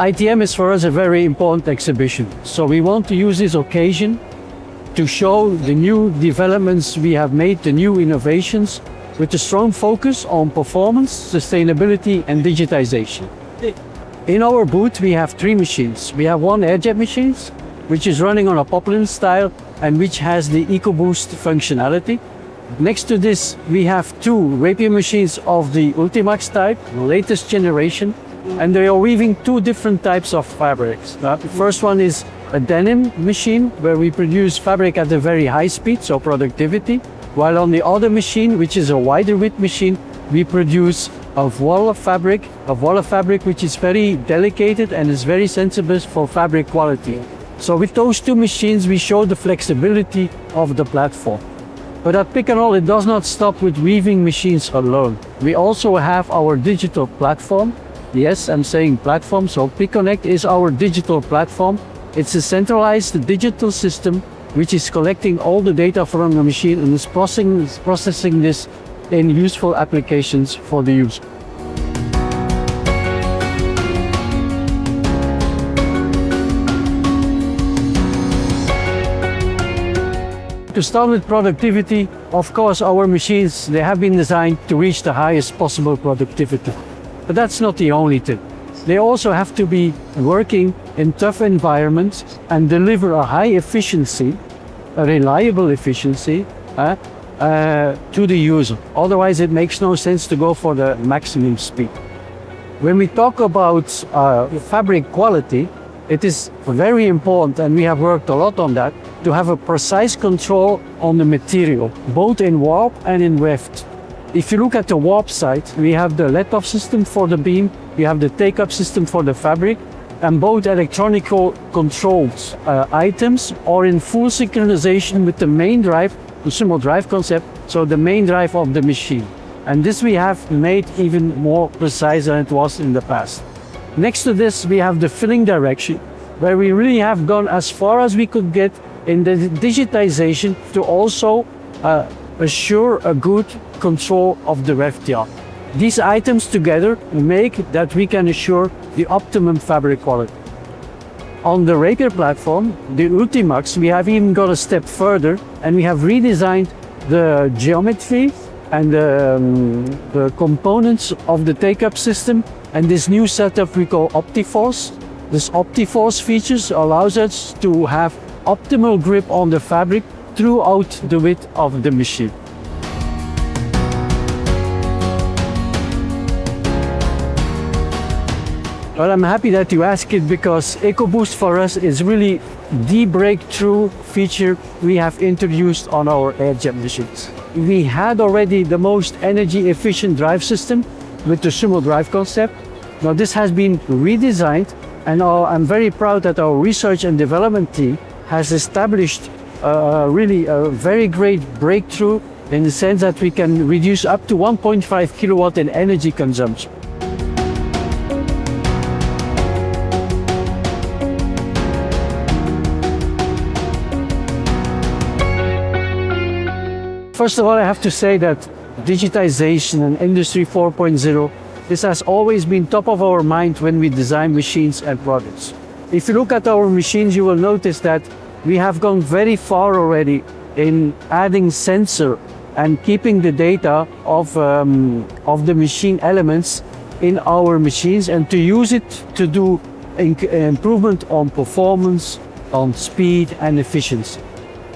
ITM is for us a very important exhibition. So we want to use this occasion to show the new developments we have made, the new innovations, with a strong focus on performance, sustainability and digitization. In our booth we have 3 machines. We have one air-jet machine, which is running on a Poplin style and which has the EcoBoost functionality. Next to this we have 2 rapier machines of the Ultimax type, the latest generation, and they are weaving 2 different types of fabrics. The first one is a denim machine where we produce fabric at a very high speed, so productivity, while on the other machine, which is a wider width machine, we produce a voile fabric which is very delicate and is very sensitive for fabric quality. So with those 2 machines we show the flexibility of the platform. But at Picanol it does not stop with weaving machines alone. We also have our digital platform. Yes, I'm saying platform, so PiConnect is our digital platform. It's a centralized digital system which is collecting all the data from the machine and is processing this in useful applications for the user. To start with productivity, of course our machines, they have been designed to reach the highest possible productivity. But that's not the only thing. They also have to be working in tough environments and deliver a high efficiency, a reliable efficiency to the user. Otherwise it makes no sense to go for the maximum speed. When we talk about fabric quality, it is very important, and we have worked a lot on that, to have a precise control on the material, both in warp and in weft. If you look at the warp side, we have the let-off system for the beam, we have the take-up system for the fabric, and both electronical controlled items are in full synchronization with the main drive, the sumo drive concept, so the main drive of the machine. And this we have made even more precise than it was in the past. Next to this we have the filling direction, where we really have gone as far as we could get in the digitization to also assure a good control of the weft yard. These items together make that we can assure the optimum fabric quality. On the rapier platform, the Ultimax, we have even got a step further and we have redesigned the geometry and the components of the take-up system, and this new setup we call OptiForce. This OptiForce features allows us to have optimal grip on the fabric throughout the width of the machine. Well, I'm happy that you asked it, because EcoBoost for us is really the breakthrough feature we have introduced on our air-jet machines. We had already the most energy efficient drive system with the sumo drive concept. Now this has been redesigned, and I'm very proud that our research and development team has established really a very great breakthrough in the sense that we can reduce up to 1.5 kilowatt in energy consumption. First of all, I have to say that digitization and Industry 4.0, this has always been top of our mind when we design machines and products. If you look at our machines, you will notice that we have gone very far already in adding sensor and keeping the data of the machine elements in our machines, and to use it to do improvement on performance, on speed and efficiency.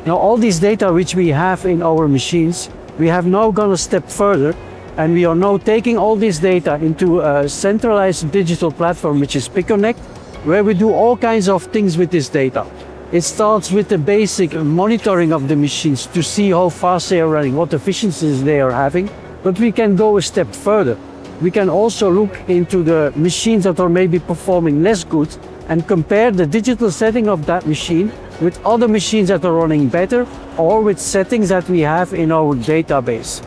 Now all these data which we have in our machines, we have now gone a step further, and we are now taking all this data into a centralized digital platform which is PiConnect, where we do all kinds of things with this data. It starts with the basic monitoring of the machines to see how fast they are running, what efficiencies they are having, but we can go a step further. We can also look into the machines that are maybe performing less good and compare the digital setting of that machine with other machines that are running better, or with settings that we have in our database.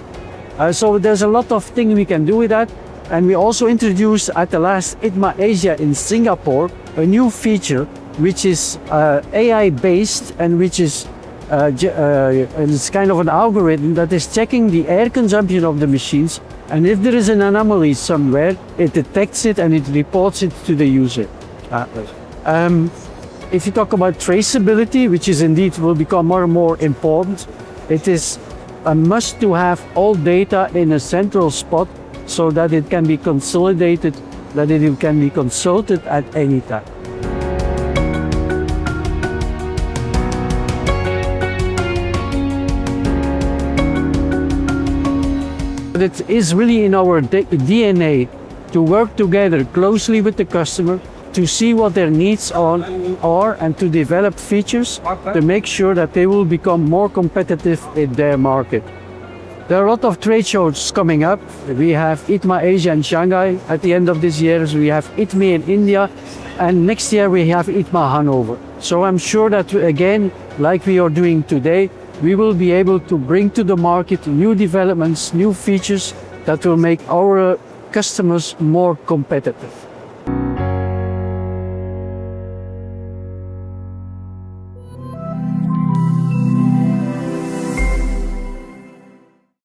So there's a lot of things we can do with that. And we also introduced at the last ITMA Asia in Singapore a new feature which is AI based, and which is it's kind of an algorithm that is checking the air consumption of the machines, and if there is an anomaly somewhere, it detects it and it reports it to the user. If you talk about traceability, which is indeed will become more and more important, it is a must to have all data in a central spot so that it can be consolidated, that it can be consulted at any time. It is really in our DNA to work together closely with the customer to see what their needs are and to develop features to make sure that they will become more competitive in their market. There are a lot of trade shows coming up. We have ITMA Asia in Shanghai at the end of this year. We have ITME in India, and next year we have ITMA Hanover. So I'm sure that again, like we are doing today, we will be able to bring to the market new developments, new features that will make our customers more competitive.